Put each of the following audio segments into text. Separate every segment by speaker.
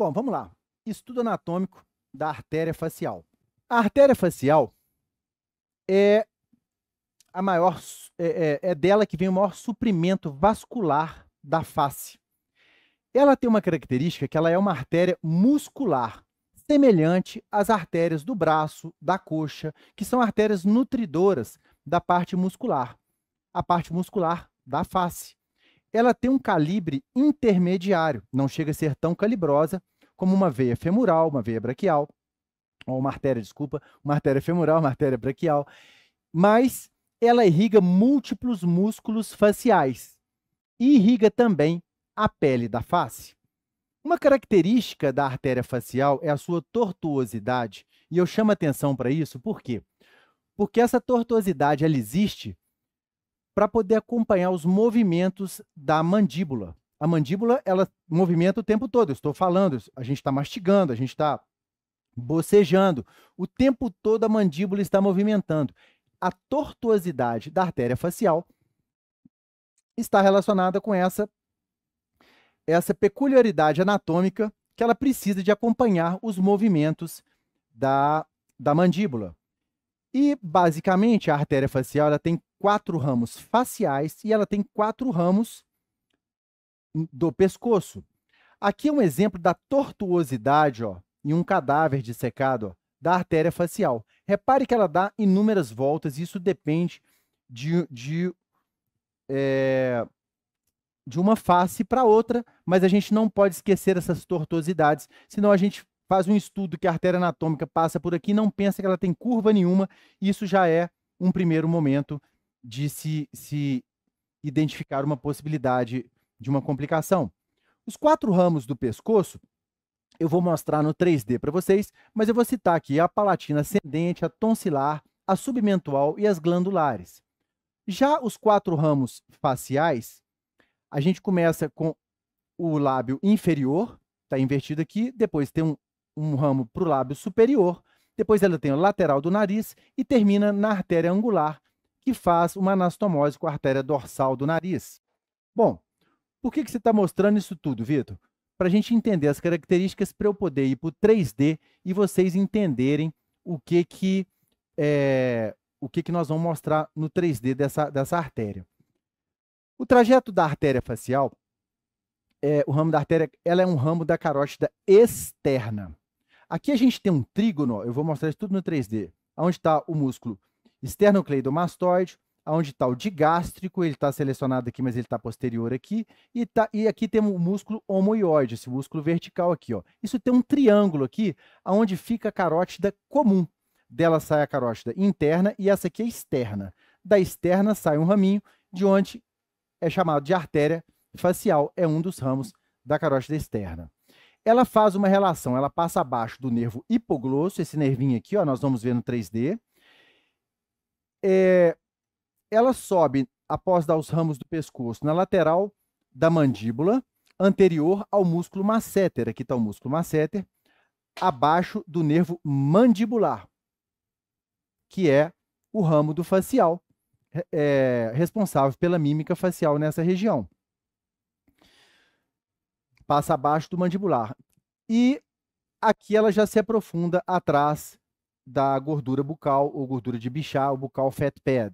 Speaker 1: Bom, vamos lá. Estudo anatômico da artéria facial. A artéria facial é a maior, é dela que vem o maior suprimento vascular da face. Ela tem uma característica que ela é uma artéria muscular, semelhante às artérias do braço, da coxa, que são artérias nutridoras da parte muscular, a parte muscular da face. Ela tem um calibre intermediário, não chega a ser tão calibrosa como uma veia femoral, uma veia braquial, ou uma artéria, desculpa, uma artéria femoral, uma artéria braquial, mas ela irriga múltiplos músculos faciais e irriga também a pele da face. Uma característica da artéria facial é a sua tortuosidade, e eu chamo atenção para isso, por quê? Porque essa tortuosidade ela existe para poder acompanhar os movimentos da mandíbula. A mandíbula, ela movimenta o tempo todo, eu estou falando, a gente está mastigando, a gente está bocejando, o tempo todo a mandíbula está movimentando. A tortuosidade da artéria facial está relacionada com essa peculiaridade anatômica que ela precisa de acompanhar os movimentos da mandíbula. E, basicamente, a artéria facial ela tem 4 ramos faciais e ela tem 4 ramos do pescoço. Aqui é um exemplo da tortuosidade, ó, em um cadáver dissecado, ó, da artéria facial. Repare que ela dá inúmeras voltas e isso depende de uma face para outra, mas a gente não pode esquecer essas tortuosidades, senão a gente faz um estudo que a artéria anatômica passa por aqui e não pensa que ela tem curva nenhuma, e isso já é um primeiro momento de se identificar uma possibilidade de uma complicação. Os 4 ramos do pescoço, eu vou mostrar no 3D para vocês, mas eu vou citar aqui a palatina ascendente, a tonsilar, a submentual e as glandulares. Já os 4 ramos faciais, a gente começa com o lábio inferior, está invertido aqui, depois tem um ramo para o lábio superior, depois ela tem o lateral do nariz e termina na artéria angular, que faz uma anastomose com a artéria dorsal do nariz. Bom, por que você está mostrando isso tudo, Vitor? Para a gente entender as características, para eu poder ir para o 3D e vocês entenderem o que nós vamos mostrar no 3D dessa artéria. O trajeto da artéria facial, o ramo da artéria, ela é um ramo da carótida externa. Aqui a gente tem um trígono, ó, eu vou mostrar isso tudo no 3D, onde está o músculo esternocleidomastoide, onde está o digástrico, ele está selecionado aqui, mas ele está posterior aqui, e aqui temos o músculo omoioide, esse músculo vertical aqui, ó. Isso tem um triângulo aqui, onde fica a carótida comum. Dela sai a carótida interna e essa aqui é externa. Da externa sai um raminho, de onde é chamado de artéria facial, é um dos ramos da carótida externa. Ela faz uma relação, ela passa abaixo do nervo hipoglosso, esse nervinho aqui, ó, nós vamos ver no 3D. Ela sobe, após dar os ramos do pescoço, na lateral da mandíbula, anterior ao músculo masséter. Aqui está o músculo masséter, abaixo do nervo mandibular, que é o ramo do facial, responsável pela mímica facial nessa região. Passa abaixo do mandibular. E aqui ela já se aprofunda atrás da gordura bucal, ou gordura de Bichat, o bucal fat pad.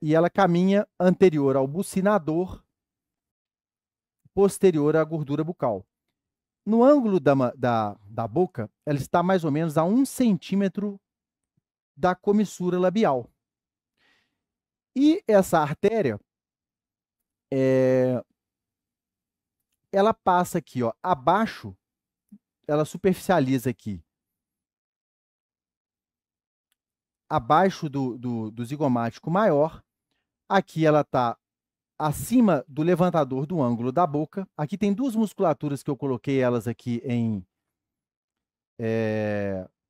Speaker 1: E ela caminha anterior ao bucinador, posterior à gordura bucal. No ângulo da boca, ela está mais ou menos a 1 centímetro da comissura labial. E essa artéria, ela passa aqui, ó, abaixo, ela superficializa aqui, abaixo do zigomático maior. Aqui ela está acima do levantador do ângulo da boca. Aqui tem 2 musculaturas que eu coloquei elas aqui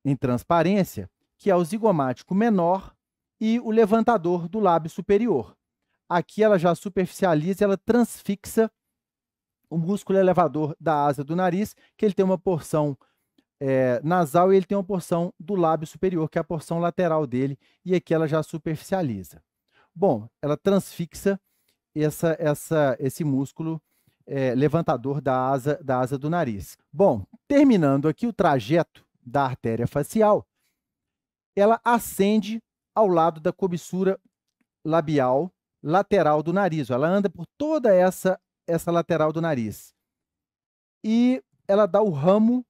Speaker 1: em transparência, que é o zigomático menor e o levantador do lábio superior. Aqui ela já superficializa, ela transfixa o músculo elevador da asa do nariz, que ele tem uma porção nasal e ele tem uma porção do lábio superior, que é a porção lateral dele, e aqui ela já superficializa. Bom, ela transfixa esse músculo levantador da asa do nariz. Bom, terminando aqui o trajeto da artéria facial, ela ascende ao lado da cobertura labial lateral do nariz. Ela anda por toda essa lateral do nariz. E ela dá o ramo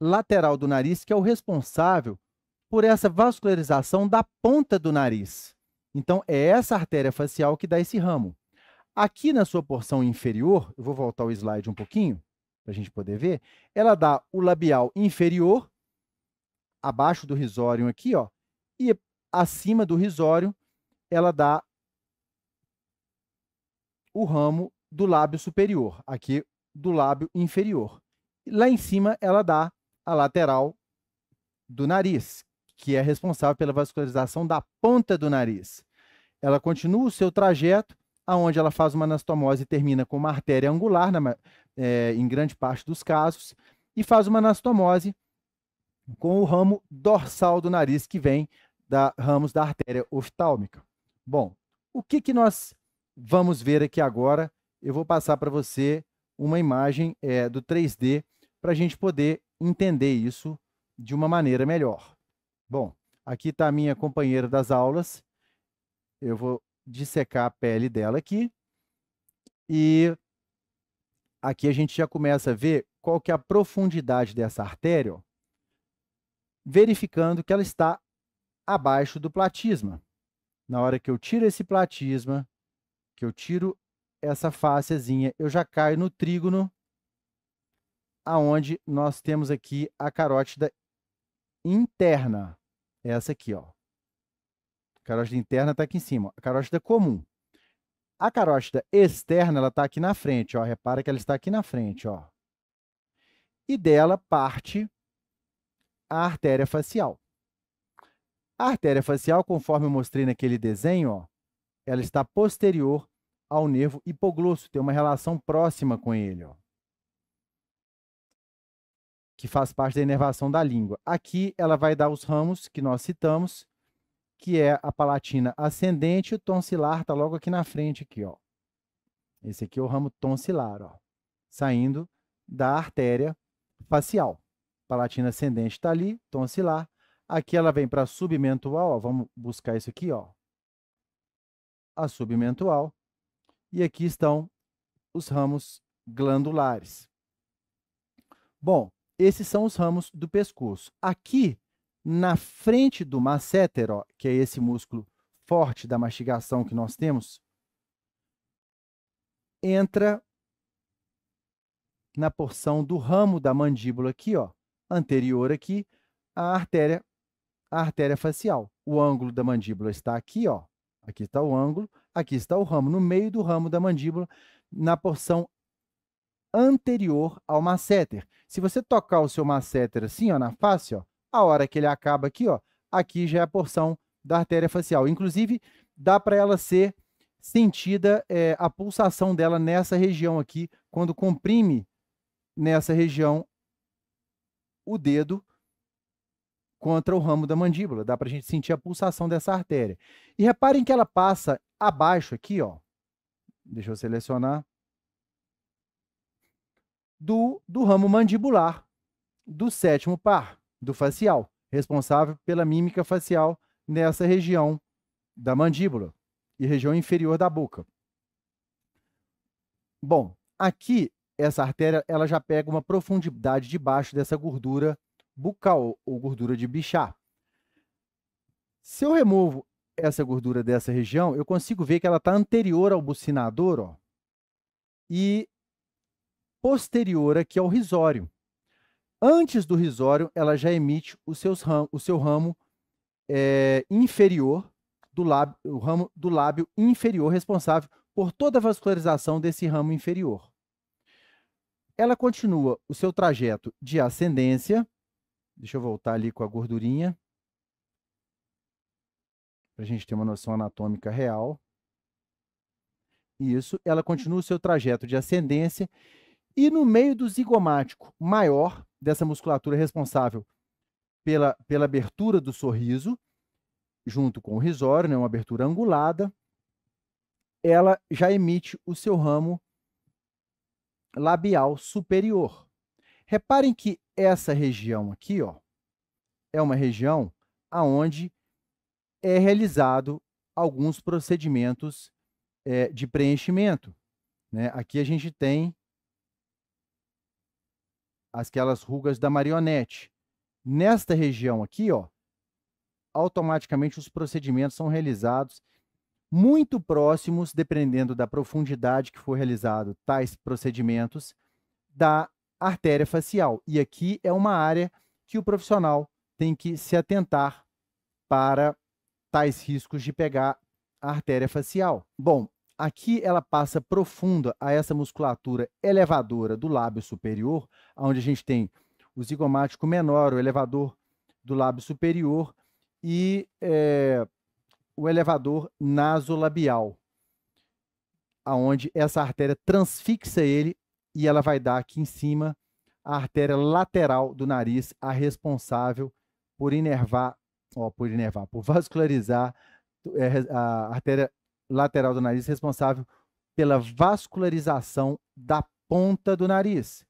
Speaker 1: lateral do nariz, que é o responsável por essa vascularização da ponta do nariz. Então, é essa artéria facial que dá esse ramo. Aqui na sua porção inferior, eu vou voltar o slide um pouquinho, para a gente poder ver, ela dá o labial inferior, abaixo do risório aqui, ó, e acima do risório, ela dá o ramo do lábio superior, aqui do lábio inferior. Lá em cima, ela dá a lateral do nariz, que é responsável pela vascularização da ponta do nariz. Ela continua o seu trajeto, aonde ela faz uma anastomose e termina com uma artéria angular, em grande parte dos casos, e faz uma anastomose com o ramo dorsal do nariz, que vem ramos da artéria oftálmica. Bom, o que nós vamos ver aqui agora? Eu vou passar para você uma imagem do 3D para a gente poder entender isso de uma maneira melhor. Bom, aqui está a minha companheira das aulas. Eu vou dissecar a pele dela aqui. E aqui a gente já começa a ver qual que é a profundidade dessa artéria, ó, verificando que ela está abaixo do platisma. Na hora que eu tiro esse platisma, que eu tiro essa fásciazinha, eu já caio no trígono, aonde nós temos aqui a carótida interna. Essa aqui, ó. A carótida interna está aqui em cima, ó. A carótida comum. A carótida externa, ela está aqui na frente, ó. Repara que ela está aqui na frente, ó. E dela parte a artéria facial. A artéria facial, conforme eu mostrei naquele desenho, ó, ela está posterior ao nervo hipoglosso, tem uma relação próxima com ele, ó, que faz parte da inervação da língua. Aqui ela vai dar os ramos que nós citamos, que é a palatina ascendente, e o tonsilar está logo aqui na frente, aqui, ó. Esse aqui é o ramo tonsilar, ó, saindo da artéria facial. Palatina ascendente está ali, tonsilar. Aqui ela vem para a submentual, ó, vamos buscar isso aqui, ó. A submentual. E aqui estão os ramos glandulares. Bom, esses são os ramos do pescoço. Aqui, na frente do masseter, ó, que é esse músculo forte da mastigação que nós temos, entra na porção do ramo da mandíbula aqui, ó, anterior aqui, a artéria facial. O ângulo da mandíbula está aqui, ó. Aqui está o ângulo, aqui está o ramo, no meio do ramo da mandíbula, na porção anterior ao masseter. Se você tocar o seu masseter assim, ó, na face, ó, a hora que ele acaba aqui, ó, aqui já é a porção da artéria facial. Inclusive, dá para ela ser sentida a pulsação dela nessa região aqui, quando comprime nessa região o dedo contra o ramo da mandíbula. Dá para a gente sentir a pulsação dessa artéria. E reparem que ela passa abaixo aqui, ó. Deixa eu selecionar. Do ramo mandibular, do sétimo par, do facial, responsável pela mímica facial nessa região da mandíbula e região inferior da boca. Bom, aqui, essa artéria, ela já pega uma profundidade debaixo dessa gordura bucal, ou gordura de Bichat. Se eu removo essa gordura dessa região, eu consigo ver que ela está anterior ao bucinador, ó, e posterior aqui ao risório. Antes do risório, ela já emite o seu ramo inferior, o ramo do lábio inferior, responsável por toda a vascularização desse ramo inferior. Ela continua o seu trajeto de ascendência. Deixa eu voltar ali com a gordurinha, para a gente ter uma noção anatômica real. Isso, ela continua o seu trajeto de ascendência e no meio do zigomático maior, dessa musculatura responsável pela abertura do sorriso, junto com o risório, né, uma abertura angulada, ela já emite o seu ramo labial superior. Reparem que essa região aqui, ó, é uma região aonde é realizado alguns procedimentos de preenchimento, né? Aqui a gente tem aquelas rugas da marionete. Nesta região aqui, ó, automaticamente os procedimentos são realizados muito próximos, dependendo da profundidade que for realizado tais procedimentos, da artéria facial. E aqui é uma área que o profissional tem que se atentar para tais riscos de pegar a artéria facial. Bom, aqui ela passa profunda a essa musculatura elevadora do lábio superior, onde a gente tem o zigomático menor, o elevador do lábio superior e o elevador nasolabial, aonde essa artéria transfixa ele e ela vai dar aqui em cima a artéria lateral do nariz, a responsável por por vascularizar a artéria lateral do nariz, responsável pela vascularização da ponta do nariz.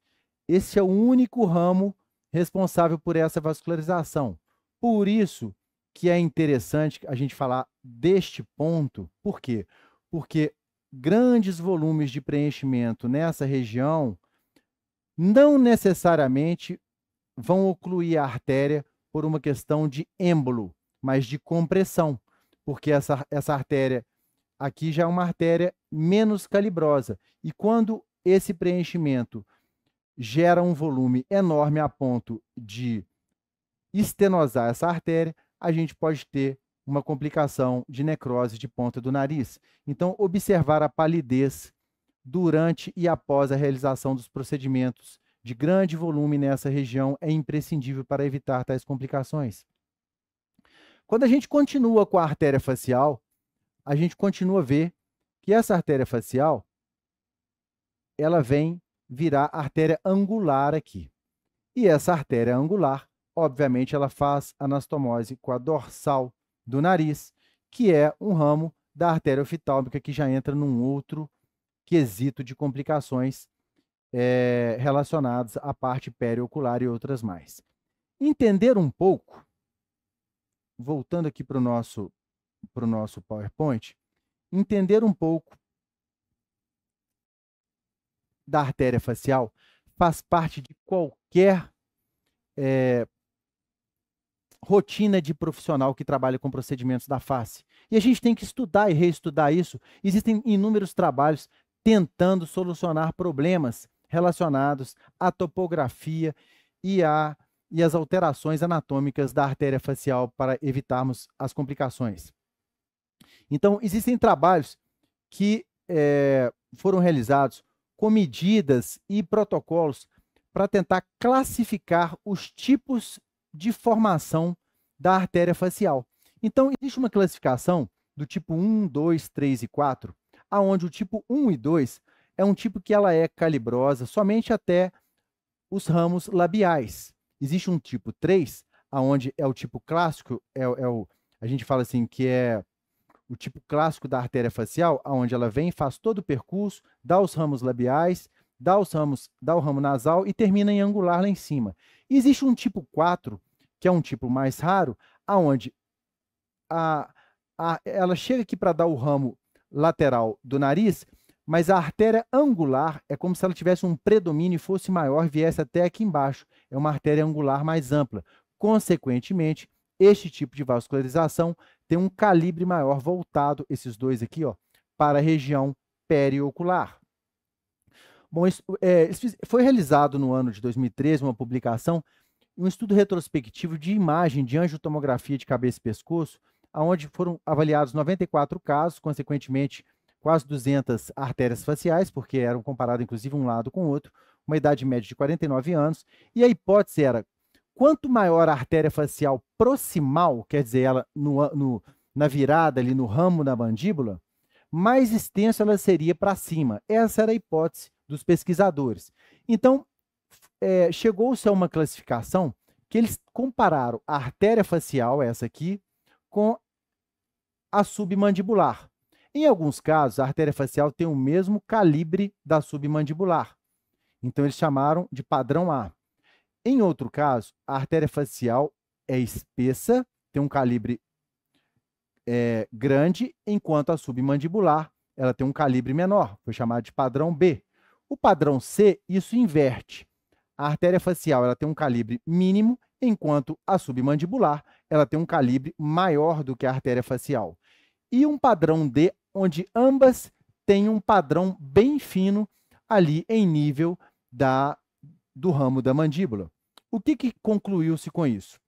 Speaker 1: Esse é o único ramo responsável por essa vascularização. Por isso que é interessante a gente falar deste ponto. Por quê? Porque grandes volumes de preenchimento nessa região não necessariamente vão ocluir a artéria por uma questão de êmbolo, mas de compressão, porque essa artéria aqui já é uma artéria menos calibrosa. E quando esse preenchimento gera um volume enorme a ponto de estenosar essa artéria, a gente pode ter uma complicação de necrose de ponta do nariz. Então, observar a palidez durante e após a realização dos procedimentos de grande volume nessa região é imprescindível para evitar tais complicações. Quando a gente continua com a artéria facial, a gente continua a ver que essa artéria facial, ela vem virar artéria angular aqui. E essa artéria angular, obviamente, ela faz anastomose com a dorsal do nariz, que é um ramo da artéria oftálmica que já entra num outro quesito de complicações relacionados à parte periocular e outras mais. Entender um pouco, voltando aqui para o nosso PowerPoint, entender um pouco da artéria facial faz parte de qualquer rotina de profissional que trabalha com procedimentos da face. E a gente tem que estudar e reestudar isso. Existem inúmeros trabalhos tentando solucionar problemas relacionados à topografia e as alterações anatômicas da artéria facial para evitarmos as complicações. Então, existem trabalhos que foram realizados com medidas e protocolos para tentar classificar os tipos de formação da artéria facial. Então, existe uma classificação do tipo 1, 2, 3 e 4, aonde o tipo 1 e 2 é um tipo que ela é calibrosa somente até os ramos labiais. Existe um tipo 3, aonde é o tipo clássico, a gente fala assim, que é o tipo clássico da artéria facial, aonde ela vem, faz todo o percurso, dá os ramos labiais, dá o ramo nasal e termina em angular lá em cima. E existe um tipo 4, que é um tipo mais raro, aonde ela chega aqui para dar o ramo lateral do nariz, mas a artéria angular é como se ela tivesse um predomínio e fosse maior, viesse até aqui embaixo. É uma artéria angular mais ampla. Consequentemente, este tipo de vascularização tem um calibre maior voltado, esses dois aqui, ó, para a região periocular. Bom, isso foi realizado no ano de 2013, uma publicação, um estudo retrospectivo de imagem de angiotomografia de cabeça e pescoço, onde foram avaliados 94 casos, consequentemente, quase 200 artérias faciais, porque eram comparados, inclusive, um lado com o outro, uma idade média de 49 anos, e a hipótese era, quanto maior a artéria facial proximal, quer dizer, ela na virada ali no ramo da mandíbula, mais extensa ela seria para cima. Essa era a hipótese dos pesquisadores. Então, chegou-se a uma classificação que eles compararam a artéria facial, essa aqui, com a submandibular. Em alguns casos, a artéria facial tem o mesmo calibre da submandibular. Então, eles chamaram de padrão A. Em outro caso, a artéria facial é espessa, tem um calibre grande, enquanto a submandibular ela tem um calibre menor, foi chamado de padrão B. O padrão C, isso inverte. A artéria facial ela tem um calibre mínimo, enquanto a submandibular ela tem um calibre maior do que a artéria facial. E um padrão D, onde ambas têm um padrão bem fino ali em nível do ramo da mandíbula. O que concluiu-se com isso?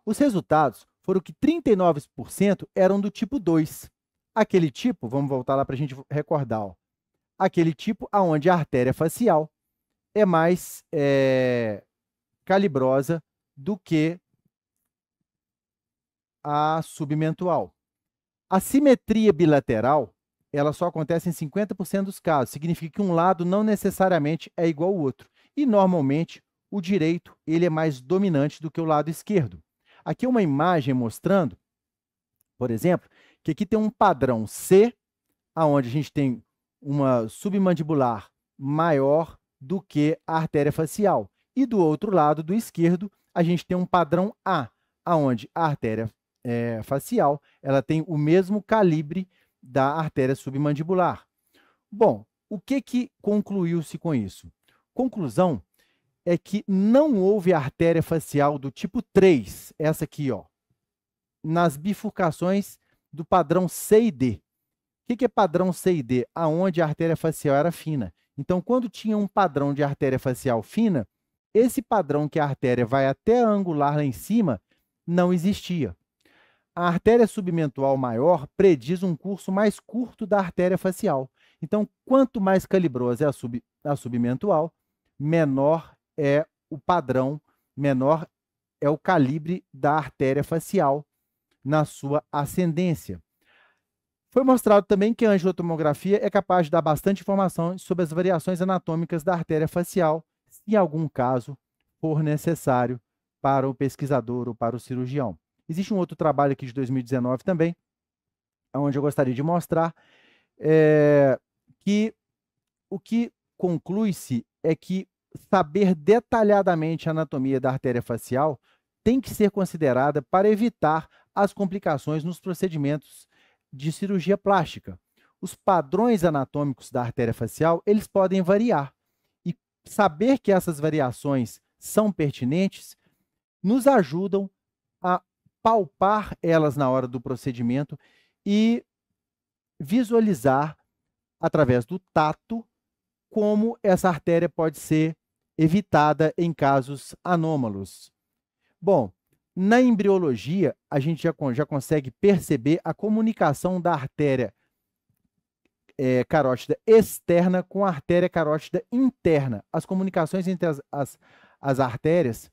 Speaker 1: Os resultados foram que 39% eram do tipo 2. Aquele tipo, vamos voltar lá para a gente recordar, ó, aquele tipo onde a artéria facial é mais calibrosa do que a submentual. A simetria bilateral, ela só acontece em 50% dos casos, significa que um lado não necessariamente é igual ao outro. E, normalmente, o direito ele é mais dominante do que o lado esquerdo. Aqui é uma imagem mostrando, por exemplo, que aqui tem um padrão C, onde a gente tem uma submandibular maior do que a artéria facial. E do outro lado, do esquerdo, a gente tem um padrão A, onde a artéria facial ela tem o mesmo calibre da artéria submandibular. Bom, o que concluiu-se com isso? Conclusão é que não houve artéria facial do tipo 3, essa aqui, ó, nas bifurcações do padrão C e D. O que é padrão C e D? Aonde a artéria facial era fina. Então, quando tinha um padrão de artéria facial fina, esse padrão que a artéria vai até a angular lá em cima não existia. A artéria submentual maior prediz um curso mais curto da artéria facial. Então, quanto mais calibrosa é a submentual, menor é o padrão, menor é o calibre da artéria facial na sua ascendência. Foi mostrado também que a angiotomografia é capaz de dar bastante informação sobre as variações anatômicas da artéria facial, se em algum caso for necessário para o pesquisador ou para o cirurgião. Existe um outro trabalho aqui de 2019 também, onde eu gostaria de mostrar que o que conclui-se é que saber detalhadamente a anatomia da artéria facial tem que ser considerada para evitar as complicações nos procedimentos de cirurgia plástica. Os padrões anatômicos da artéria facial, eles podem variar. E saber que essas variações são pertinentes nos ajudam a palpar elas na hora do procedimento e visualizar, através do tato, como essa artéria pode ser evitada em casos anômalos. Bom, na embriologia, a gente já consegue perceber a comunicação da artéria carótida externa com a artéria carótida interna. As comunicações entre as artérias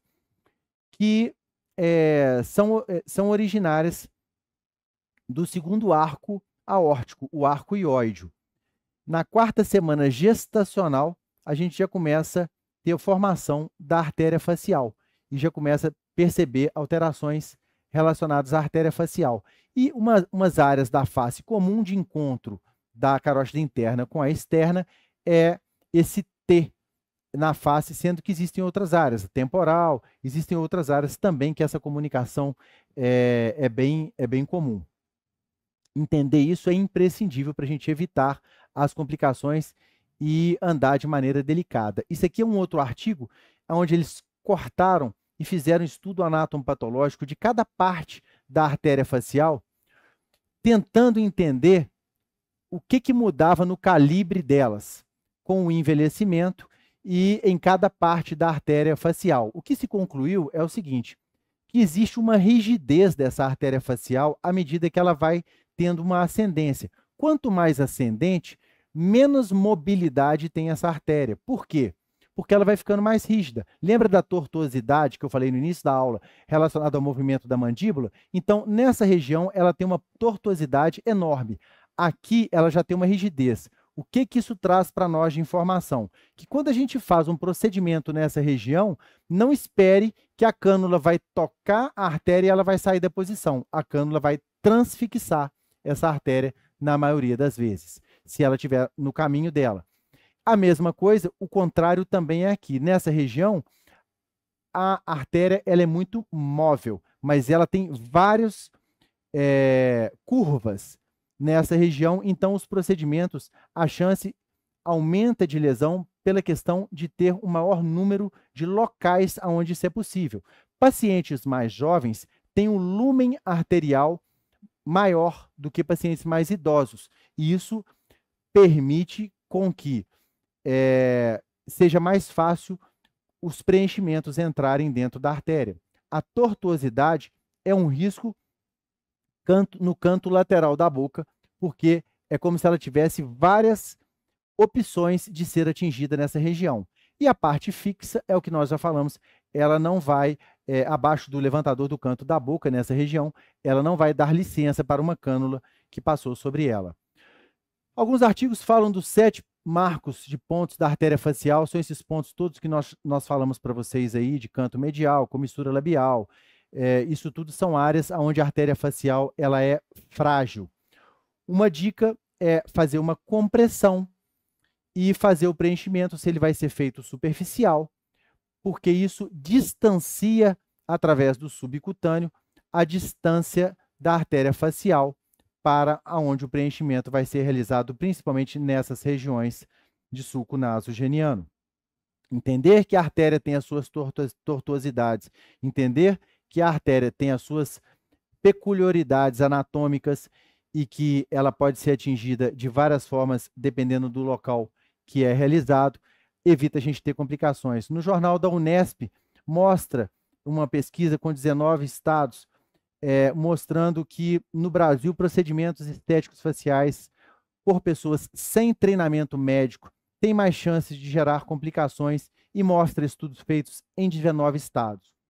Speaker 1: que são originárias do segundo arco aórtico, o arco ióide. Na quarta semana gestacional, a gente já começa a ter a formação da artéria facial e já começa a perceber alterações relacionadas à artéria facial. E umas áreas da face comum de encontro da carótida interna com a externa é esse T na face, sendo que existem outras áreas, temporal, existem outras áreas também que essa comunicação é bem comum. Entender isso é imprescindível para a gente evitar as complicações e andar de maneira delicada. Isso aqui é um outro artigo onde eles cortaram e fizeram um estudo anatomopatológico de cada parte da artéria facial, tentando entender o que mudava no calibre delas com o envelhecimento e em cada parte da artéria facial. O que se concluiu é o seguinte, que existe uma rigidez dessa artéria facial à medida que ela vai tendo uma ascendência. Quanto mais ascendente, menos mobilidade tem essa artéria. Por quê? Porque ela vai ficando mais rígida. Lembra da tortuosidade que eu falei no início da aula, relacionada ao movimento da mandíbula? Então, nessa região, ela tem uma tortuosidade enorme. Aqui, ela já tem uma rigidez. O que isso traz para nós de informação? Que quando a gente faz um procedimento nessa região, não espere que a cânula vai tocar a artéria e ela vai sair da posição. A cânula vai transfixar essa artéria na maioria das vezes, se ela estiver no caminho dela. A mesma coisa, o contrário também é aqui. Nessa região, a artéria ela é muito móvel, mas ela tem várias curvas nessa região, então os procedimentos, a chance aumenta de lesão pela questão de ter um maior número de locais onde isso é possível. Pacientes mais jovens têm um lúmen arterial maior do que pacientes mais idosos, e isso permite com que seja mais fácil os preenchimentos entrarem dentro da artéria. A tortuosidade é um risco no canto lateral da boca, porque é como se ela tivesse várias opções de ser atingida nessa região. E a parte fixa é o que nós já falamos, ela não vai, abaixo do levantador do canto da boca, nessa região, ela não vai dar licença para uma cânula que passou sobre ela. Alguns artigos falam dos 7 marcos de pontos da artéria facial, são esses pontos todos que nós falamos para vocês aí, de canto medial, comissura labial, isso tudo são áreas onde a artéria facial ela é frágil. Uma dica é fazer uma compressão e fazer o preenchimento, se ele vai ser feito superficial, porque isso distancia, através do subcutâneo, a distância da artéria facial para onde o preenchimento vai ser realizado, principalmente nessas regiões de sulco nasogeniano. Entender que a artéria tem as suas tortuosidades, entender que a artéria tem as suas peculiaridades anatômicas e que ela pode ser atingida de várias formas, dependendo do local que é realizado, evita a gente ter complicações. No jornal da Unesp, mostra uma pesquisa com 19 estados, mostrando que no Brasil, procedimentos estéticos faciais por pessoas sem treinamento médico têm mais chances de gerar complicações, e mostra estudos feitos em 19 estados.